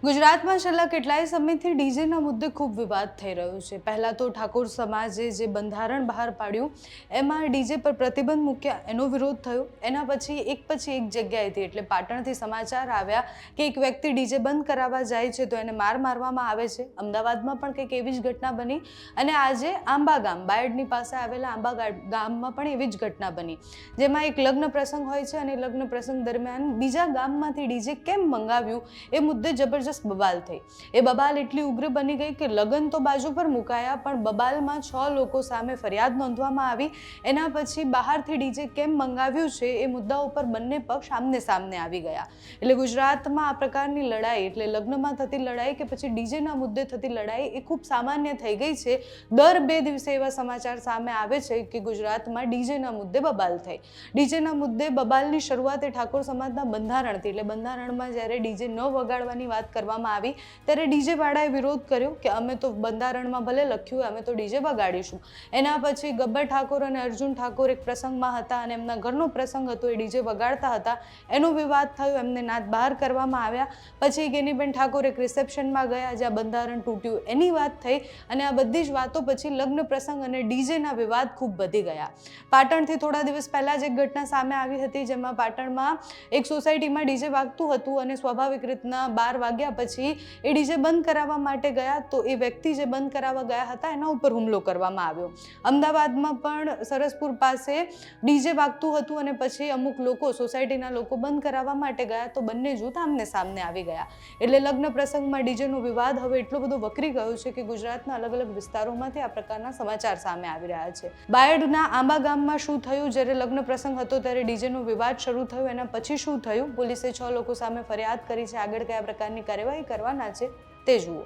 ગુજરાતમાં છેલ્લા કેટલાય સમયથી ડીજેના મુદ્દે ખૂબ વિવાદ થઈ રહ્યો છે। પહેલાં તો ઠાકોર સમાજે જે બંધારણ બહાર પાડ્યું એમાં ડીજે પર પ્રતિબંધ મૂક્યા, એનો વિરોધ થયો। એના પછી એક જગ્યાએથી એટલે પાટણથી સમાચાર આવ્યા કે એક વ્યક્તિ ડીજે બંધ કરાવવા જાય છે તો એને માર મારવામાં આવે છે। અમદાવાદમાં પણ કંઈક એવી જ ઘટના બની અને આજે આંબા ગામ બાયડની પાસે આવેલા આંબા ગામમાં પણ એવી જ ઘટના બની, જેમાં એક લગ્ન પ્રસંગ હોય છે અને લગ્ન પ્રસંગ દરમિયાન બીજા ગામમાંથી ડીજે કેમ મંગાવ્યું એ મુદ્દે જબરજસ્ત બબાલ થઈ। એ બબાલ એટલી ઉગ્ર બની ગઈ કે લગ્ન તો બાજુ પર મુકાયા પણ બબાલમાં 6 લોકો સામે ફરિયાદ નોંધવામાં આવી। એના પછી બહારથી ડીજે કેમ મંગાવ્યું છે એ મુદ્દા ઉપર બંને પક્ષ આમને સામને આવી ગયા। એટલે ગુજરાતમાં આ પ્રકારની લડાઈ એટલે લગ્નમાં થતી લડાઈ કે પછી ડીજેના મુદ્દે થતી લડાઈ એ ખૂબ સામાન્ય થઈ ગઈ છે। દર 2 દિવસે એવા સમાચાર સામે આવે છે કે ગુજરાતમાં ડીજેના મુદ્દે બબાલ થઈ। ડીજેના મુદ્દે બબાલની શરૂઆત એ ઠાકોર સમાજના બંધારણથી એટલે બંધારણમાં જ્યારે ડીજે ન વગાડવાની વાત કરવામાં આવી ત્યારે ડીજે વાળાએ વિરોધ કર્યો કે અમે તો બંધારણમાં ભલે લખ્યું અમે તો ડીજે વગાડીશું। એના પછી ગબ્બર ઠાકોર અને અર્જુન ઠાકોર એક પ્રસંગમાં હતા અને એમના ઘરનો પ્રસંગ હતો, એ ડીજે વગાડતા હતા, એનો વિવાદ થયો, એમને નાદ બહાર કરવામાં આવ્યા। પછી ગેનીબેન ઠાકોર એક રિસેપ્શનમાં ગયા જ્યાં બંધારણ તૂટ્યું એની વાત થઈ અને આ બધી જ વાતો પછી લગ્ન પ્રસંગ અને ડીજેના વિવાદ ખૂબ વધી ગયા। પાટણથી થોડા દિવસ પહેલા જ એક ઘટના સામે આવી હતી જેમાં પાટણમાં એક સોસાયટીમાં ડીજે વાગતું હતું અને સ્વાભાવિક રીતના 12 વાગ્યા પછી એ ડીજે બંધ કરાવવા માટે ગયા તો એ વ્યક્તિ જે બંધ કરાવવા ગયા હતા એના ઉપર હુમલો કરવામાં આવ્યો। અમદાવાદમાં પણ સરસપુર પાસે ડીજે વાગતું હતું અને પછી અમુક લોકો સોસાયટીના લોકો બંધ કરાવવા માટે ગયા તો બંને જૂથ આમને સામને આવી ગયા। એટલે લગ્ન પ્રસંગમાં ડીજેનો વિવાદ હવે એટલો બધો વકરી ગયો છે કે ગુજરાતના અલગ અલગ વિસ્તારોમાંથી આ પ્રકારના સમાચાર સામે આવી રહ્યા છે। બાયડના આંબા ગામમાં શું થયું, જ્યારે લગ્ન પ્રસંગ હતો ત્યારે ડીજેનો વિવાદ શરૂ થયો, એના પછી શું થયું, પોલીસે 6 લોકો સામે ફરિયાદ કરી છે, આગળ કયા પ્રકારની કાર્યવાહી કરવાના છે તે જુઓ।